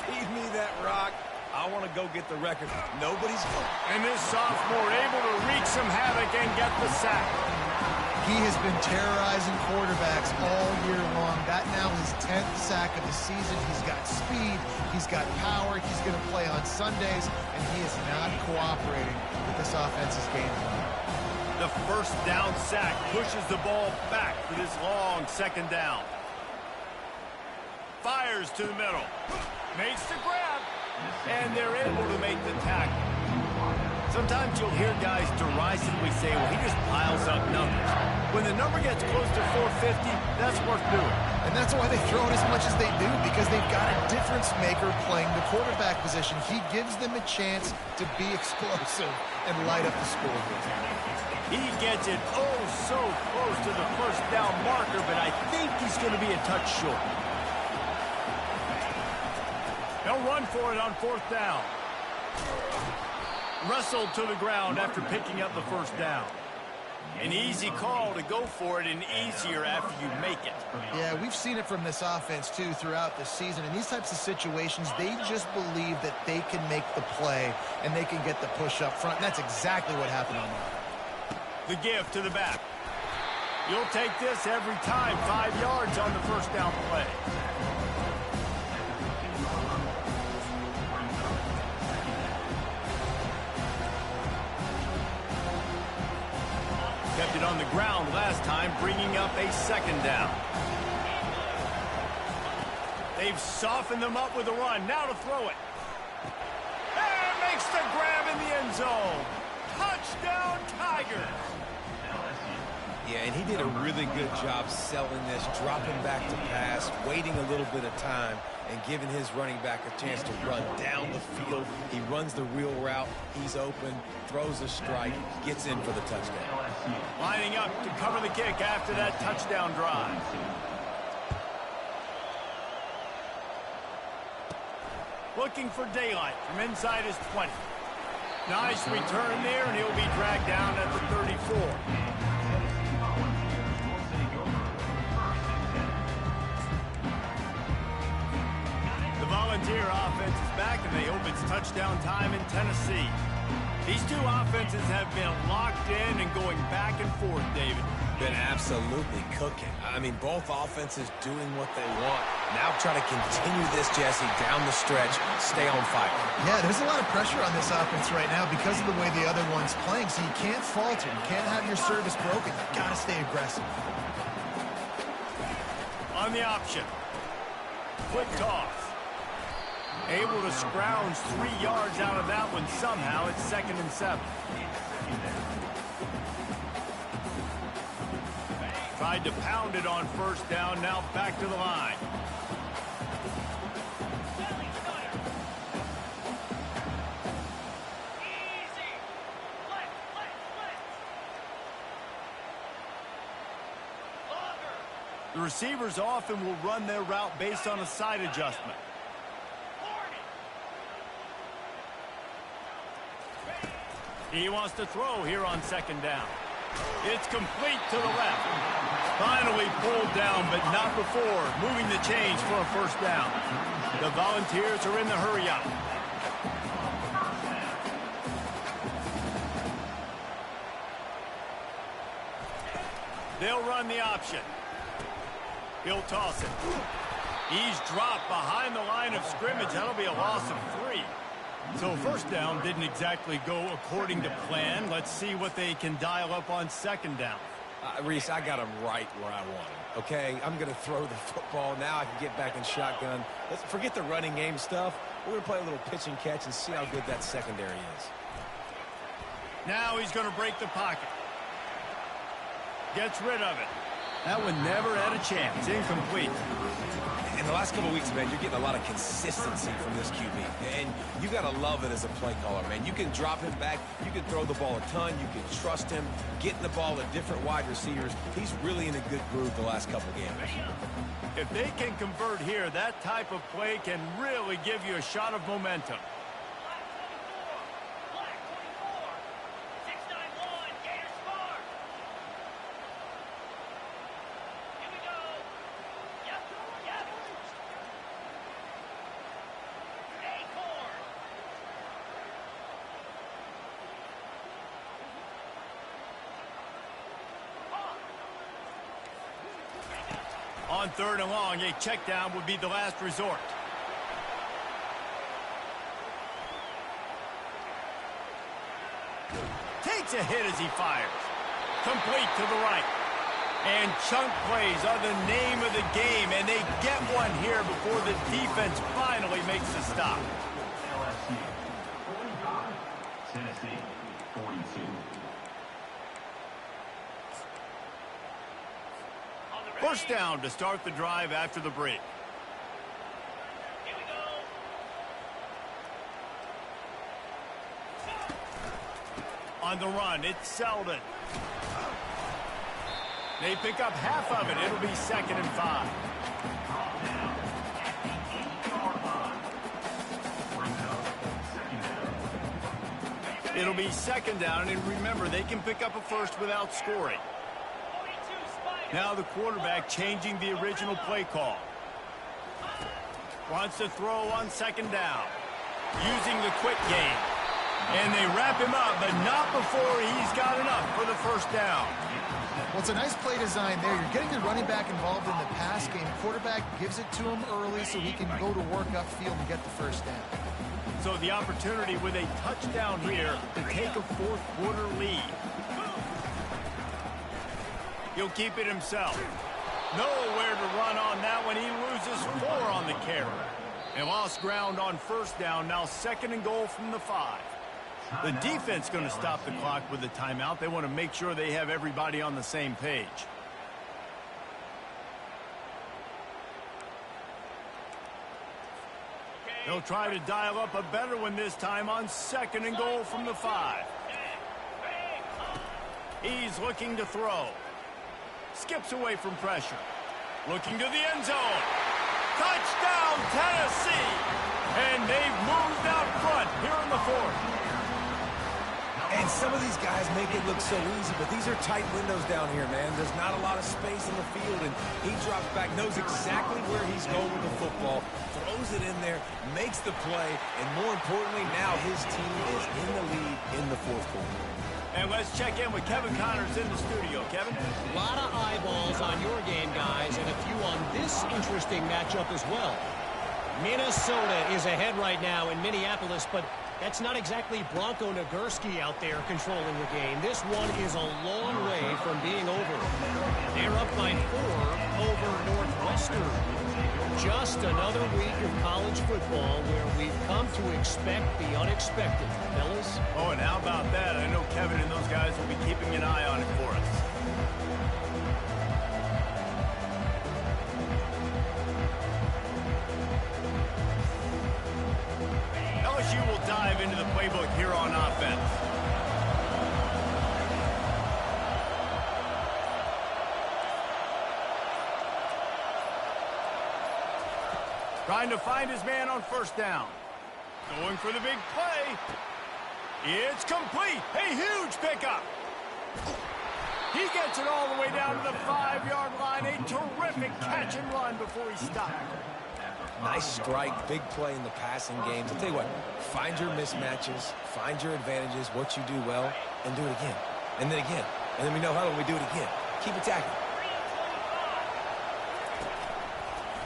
Feed me that rock. I want to go get the record. Nobody's going. And this sophomore able to wreak some havoc and get the sack. He has been terrorizing quarterbacks all year long. That now his 10th sack of the season. He's got speed. He's got power. He's going to play on Sundays, and he is not cooperating with this offense's game plan. The first down sack pushes the ball back for this long second down. Fires to the middle. Makes the grab. And they're able to make the tackle. Sometimes you'll hear guys derisively say, well, he just piles up numbers. When the number gets close to 450, that's worth doing. And that's why they throw it as much as they do, because they've got a difference maker playing the quarterback position. He gives them a chance to be explosive and light up the scoreboard. He gets it oh so close to the first down marker, but I think he's going to be a touch short. They'll run for it on fourth down. Wrestled to the ground after picking up the first down. An easy call to go for it, and easier after you make it. Yeah, we've seen it from this offense, too, throughout the season. In these types of situations, they just believe that they can make the play and they can get the push up front, and that's exactly what happened on that. The give to the back. You'll take this every time. 5 yards on the first down play. Kept it on the ground last time, bringing up a second down. They've softened them up with a run. Now to throw it. And Makes the grab in the end zone. Touchdown, Tigers. Yeah, and he did a really good job selling this, dropping back to pass, waiting a little bit of time, and giving his running back a chance to run down the field. He runs the wheel route. He's open, throws a strike, gets in for the touchdown. Lining up to cover the kick after that touchdown drive. Looking for daylight from inside his 20. Nice return there, and he'll be dragged down at the 34. The Volunteer offense is back, and they hope it's touchdown time in Tennessee. These two offenses have been locked in and going back and forth, David. Been absolutely cooking. I mean, both offenses doing what they want. Now try to continue this, Jesse, down the stretch. Stay on fire. Yeah, there's a lot of pressure on this offense right now because of the way the other one's playing, so you can't falter. You can't have your service broken. You got to stay aggressive. On the option. Quick toss. Able to scrounge 3 yards out of that one somehow. It's 2nd and 7. Tried to pound it on first down. Now back to the line. The receivers often will run their route based on a side adjustment. He wants to throw here on 2nd down. It's complete to the left. Finally pulled down, but not before moving the chains for a first down. The Volunteers are in the hurry up. They'll run the option. He'll toss it. He's dropped behind the line of scrimmage. That'll be a loss of 3. So first down didn't exactly go according to plan. Let's see what they can dial up on 2nd down. Reese, I got him right where I want him, okay? I'm going to throw the football. Now I can get back in shotgun. Let's forget the running game stuff. We're going to play a little pitch and catch and see how good that secondary is. Now he's going to break the pocket. Gets rid of it. That one never had a chance. Incomplete. In the last couple of weeks, man, you're getting a lot of consistency from this QB. And you got to love it as a play caller, man. You can drop him back. You can throw the ball a ton. You can trust him. Getting the ball to different wide receivers. He's really in a good groove the last couple of games. If they can convert here, that type of play can really give you a shot of momentum. On 3rd and long, a check down would be the last resort. Takes a hit as he fires. Complete to the right. And chunk plays are the name of the game, and they get one here before the defense finally makes the stop. LSU 45, Tennessee 42. First down to start the drive after the break. Here we go. On the run, it's Selden. They pick up half of it. It'll be 2nd and 5. It'll be 2nd down, and remember, they can pick up a first without scoring. Now the quarterback changing the original play call. Wants to throw on 2nd down. Using the quick game. And they wrap him up, but not before he's got enough for the first down. Well, it's a nice play design there. You're getting the running back involved in the pass game. Quarterback gives it to him early so he can go to work upfield and get the first down. So the opportunity with a touchdown here to take a 4th quarter lead. He'll keep it himself. Nowhere to run on that one. He loses 4 on the carry. They lost ground on first down. Now 2nd and goal from the 5. The defense going to stop the clock with a timeout. They want to make sure they have everybody on the same page. They'll try to dial up a better one this time on 2nd and goal from the 5. He's looking to throw. Skips away from pressure. Looking to the end zone. Touchdown, Tennessee! And they've moved out front here in the 4th. And some of these guys make it look so easy, but these are tight windows down here, man. There's not a lot of space in the field, and he drops back, knows exactly where he's going with the football, throws it in there, makes the play, and more importantly, now his team is in the lead in the 4th quarter. And let's check in with Kevin Connors in the studio. Kevin? A lot of eyeballs on your game, guys, and a few on this interesting matchup as well. Minnesota is ahead right now in Minneapolis, but that's not exactly Bronco Nagurski out there controlling the game. This one is a long way from being over. They're up by 4 over Northwestern. Just another week of college football where we've come to expect the unexpected. Fellas? Oh, and how about that? I know Kevin and those guys will be keeping an eye on it for us. LSU will dive into the playbook here on offense. Trying to find his man on first down. Going for the big play. It's complete. A huge pickup. He gets it all the way down to the 5-yard line. A terrific catch and run before he stopped. Nice strike, big play in the passing games. I'll tell you what, find your mismatches, find your advantages, what you do well, and do it again. And then again. And then we know how when we do it again. Keep attacking.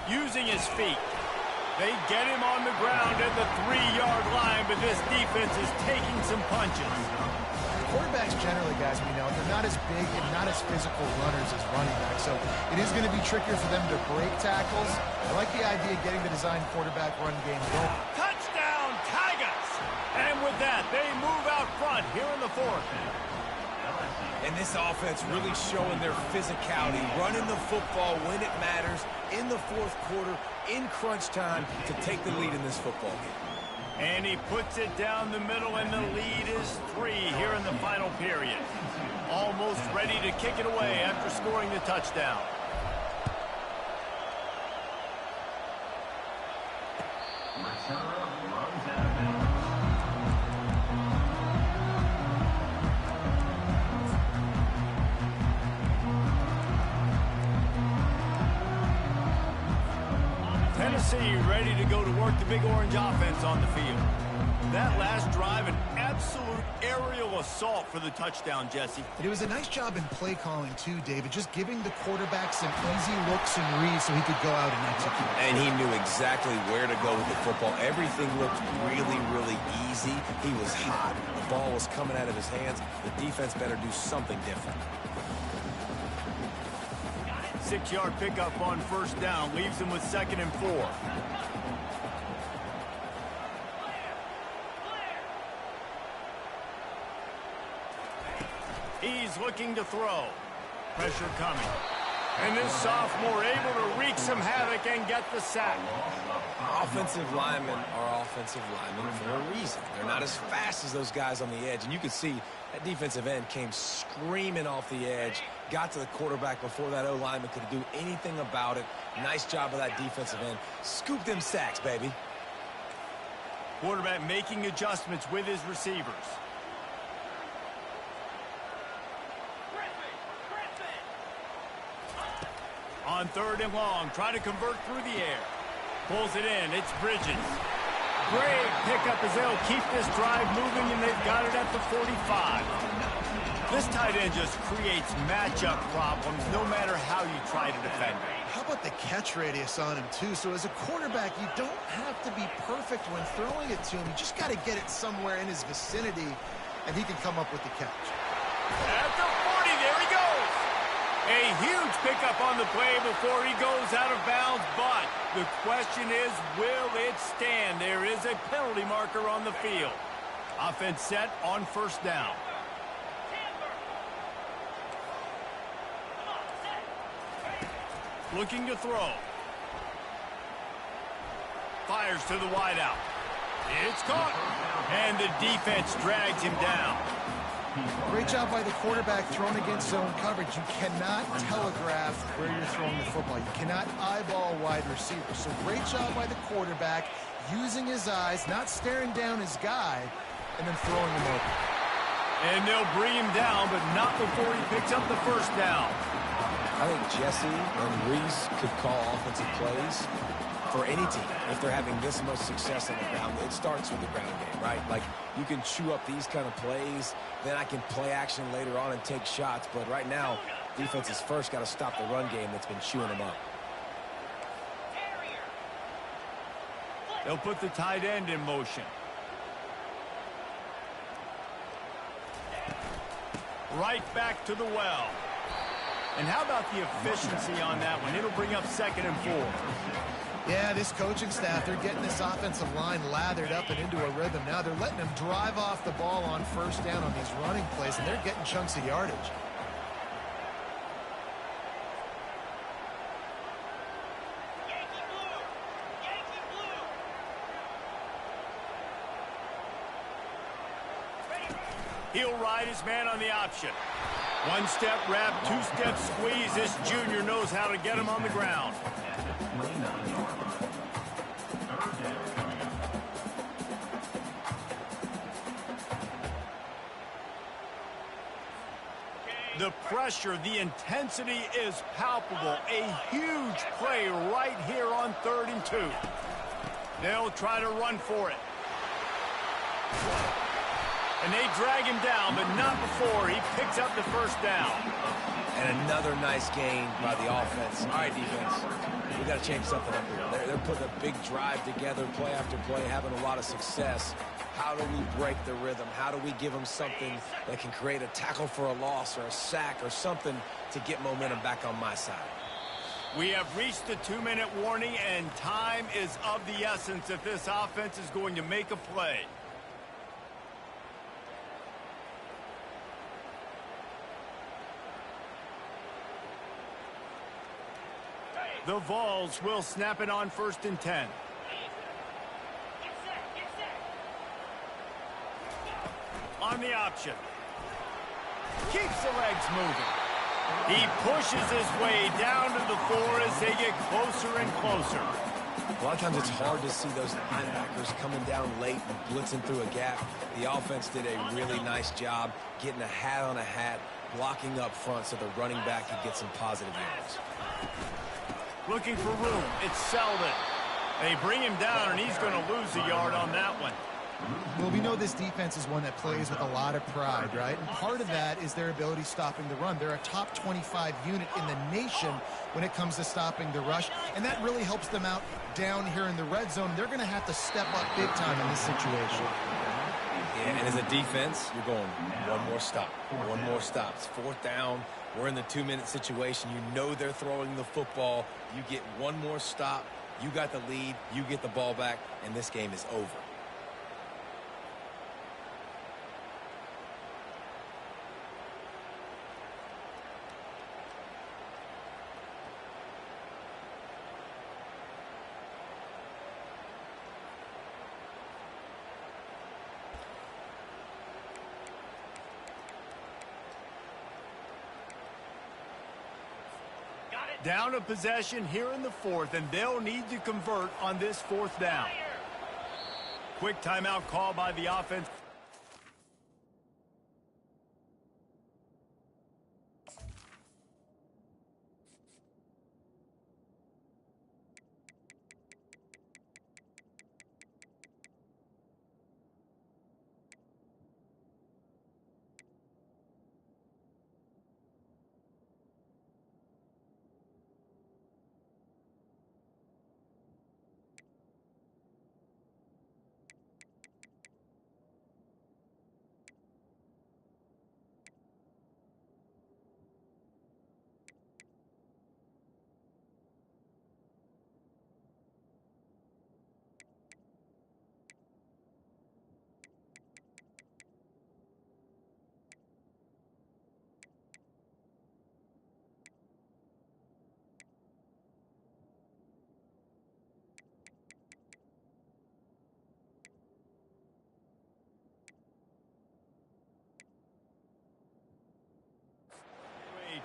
Using his feet. They get him on the ground at the 3-yard line, but this defense is taking some punches. Quarterbacks generally, guys, we know, they're not as big and not as physical runners as running backs, so it is going to be trickier for them to break tackles. I like the idea of getting the design quarterback run game going. Touchdown, Tigers! And with that, they move out front here in the 4th. And this offense really showing their physicality, running the football when it matters, in the 4th quarter, in crunch time, to take the lead in this football game. And he puts it down the middle, and the lead is 3 here in the final period. Almost ready to kick it away after scoring the touchdown. Tennessee ready to go to work the Big Orange offense on the field. That last drive, an absolute aerial assault for the touchdown, Jesse. It was a nice job in play calling, too, David, just giving the quarterback some easy looks and reads so he could go out and execute. And he knew exactly where to go with the football. Everything looked really, really easy. He was hot. The ball was coming out of his hands. The defense better do something different. 6-yard pickup on first down leaves him with 2nd and 4. He's looking to throw. Pressure coming. And this sophomore able to wreak some havoc and get the sack. Offensive linemen are offensive linemen for a reason. They're not as fast as those guys on the edge. And you can see that defensive end came screaming off the edge, got to the quarterback before that O-lineman could do anything about it. Nice job of that defensive end. Scoop them sacks, baby. Quarterback making adjustments with his receivers. On 3rd and long, try to convert through the air. Pulls it in. It's Bridges. Great pickup as they'll keep this drive moving, and they've got it at the 45. This tight end just creates matchup problems no matter how you try to defend it. How about the catch radius on him, too? So as a quarterback, you don't have to be perfect when throwing it to him. You just got to get it somewhere in his vicinity, and he can come up with the catch. At the 40, there he goes. A huge pickup on the play before he goes out of bounds, but the question is, will it stand? There is a penalty marker on the field. Offense set on first down. Looking to throw. Fires to the wideout. It's caught. And the defense drags him down. Great job by the quarterback thrown against zone coverage. You cannot telegraph where you're throwing the football. You cannot eyeball a wide receiver. So great job by the quarterback using his eyes, not staring down his guy, and then throwing him over. And they'll bring him down, but not before he picks up the first down. I think Jesse and Reese could call offensive plays for any team. If they're having this much success on the ground, it starts with the ground game, right? Like, you can chew up these kind of plays, then I can play action later on and take shots. But right now, defense has first got to stop the run game that's been chewing them up. They'll put the tight end in motion. Right back to the well. And how about the efficiency on that one? It'll bring up 2nd and 4. Yeah, this coaching staff, they're getting this offensive line lathered up and into a rhythm. Now they're letting them drive off the ball on first down on these running plays, and they're getting chunks of yardage. Yankee blue! Yankee blue! He'll ride his man on the option. One-step wrap, two-step squeeze. This junior knows how to get him on the ground. The pressure, the intensity is palpable. A huge play right here on 3rd and 2. They'll try to run for it. And they drag him down, but not before he picks up the first down. And another nice gain by the offense. All right, defense, we got to change something up here. They're putting a big drive together, play after play, having a lot of success. How do we break the rhythm? How do we give them something that can create a tackle for a loss or a sack or something to get momentum back on my side? We have reached the 2-minute warning, and time is of the essence if this offense is going to make a play. The Vols will snap it on 1st and 10. On the option. Keeps the legs moving. He pushes his way down to the 4 as they get closer and closer. A lot of times it's hard to see those linebackers coming down late and blitzing through a gap. The offense did a really nice job getting a hat on a hat, blocking up front so the running back could get some positive yards. Looking for room. It's Selden. They bring him down, and he's going to lose a yard on that one. Well, we know this defense is one that plays with a lot of pride, right? And part of that is their ability stopping the run. They're a top 25 unit in the nation when it comes to stopping the rush, and that really helps them out down here in the red zone. They're going to have to step up big time in this situation. Yeah, and as a defense, you're going one more stop, one more stop. It's 4th down. We're in the 2-minute situation. You know they're throwing the football. You get one more stop. You got the lead. You get the ball back, and this game is over. Down a possession here in the 4th, and they'll need to convert on this 4th down. Quick timeout call by the offense.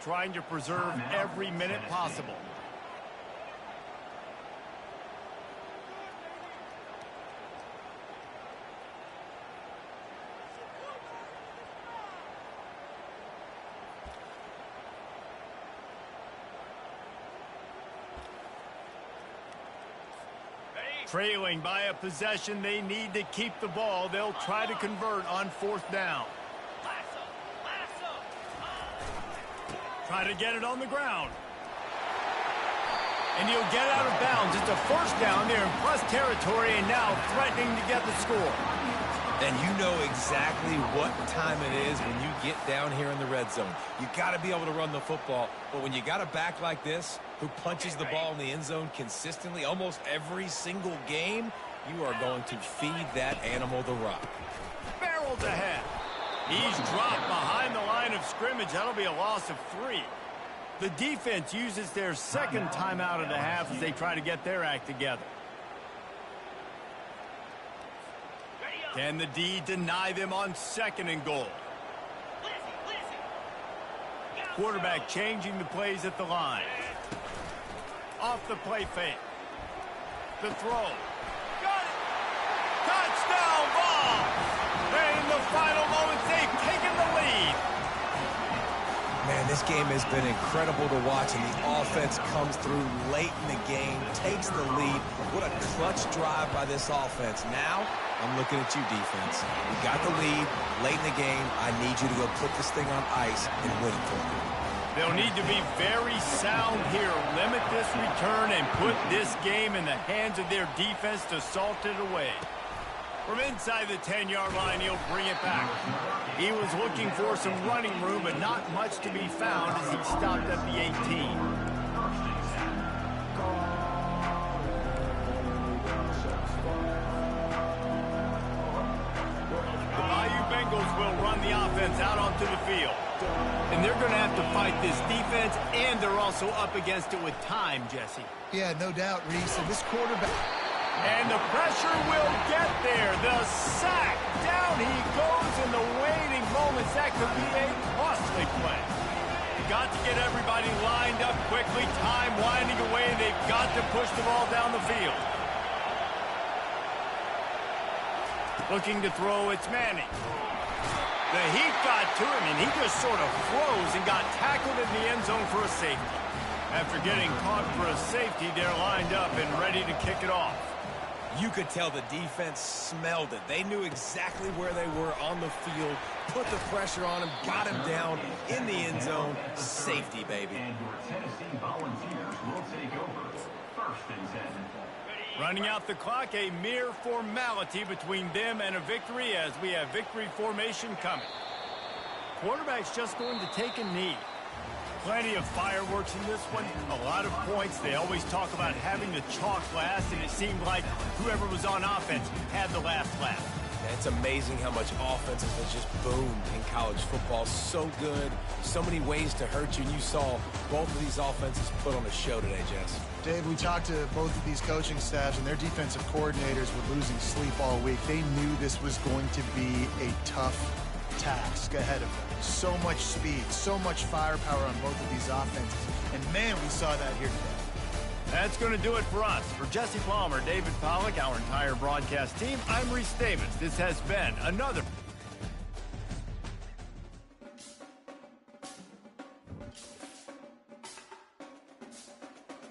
trying to preserve every minute possible. Trailing by a possession, they need to keep the ball. They'll try to convert on 4th down. Try to get it on the ground. And he'll get out of bounds. It's a 1st down there in plus territory, and now threatening to get the score. And you know exactly what time it is when you get down here in the red zone. You got to be able to run the football, but when you got a back like this who punches the ball in the end zone consistently almost every single game, you are going to feed that animal the rock. Barrels ahead. He's dropped behind the line of scrimmage. That'll be a loss of 3. The defense uses their 2nd timeout of the half as they try to get their act together. Can the D deny them on 2nd and goal? Quarterback changing the plays at the line. Off the play fake. The throw. Got it! Touchdown ball! In the final moments, they've taken the lead. Man, this game has been incredible to watch, and the offense comes through late in the game, takes the lead. What a clutch drive by this offense. Now, I'm looking at you, defense. You got the lead late in the game. I need you to go put this thing on ice and win it for me. They'll need to be very sound here. Limit this return and put this game in the hands of their defense to salt it away. From inside the 10-yard line, he'll bring it back. He was looking for some running room, but not much to be found as he stopped at the 18. The Bayou Bengals will run the offense out onto the field. And they're going to have to fight this defense, and they're also up against it with time, Jesse. Yeah, no doubt, Reese. And this quarterback... And the pressure will get there. The sack. Down he goes in the waiting moments. That could be a costly play. Got to get everybody lined up quickly. Time winding away. They've got to push the ball down the field. Looking to throw, it's Manning. The heat got to him, and he just sort of froze and got tackled in the end zone for a safety. After getting caught for a safety, they're lined up and ready to kick it off. You could tell the defense smelled it. They knew exactly where they were on the field, put the pressure on him, got him down in the end zone. Safety, baby. And your Tennessee Volunteers will take over 1st and 10. Running out the clock, a mere formality between them and a victory as we have victory formation coming. Quarterback's just going to take a knee. Plenty of fireworks in this one, a lot of points. They always talk about having the chalk last, and it seemed like whoever was on offense had the last laugh. It's amazing how much offense has just boomed in college football. So good, so many ways to hurt you, and you saw both of these offenses put on a show today, Jess. Dave, we talked to both of these coaching staffs, and their defensive coordinators were losing sleep all week. They knew this was going to be a tough task ahead of them. So much speed, so much firepower on both of these offenses. And, man, we saw that here today. That's going to do it for us. For Jesse Palmer, David Pollack, our entire broadcast team, I'm Reese Davis. This has been another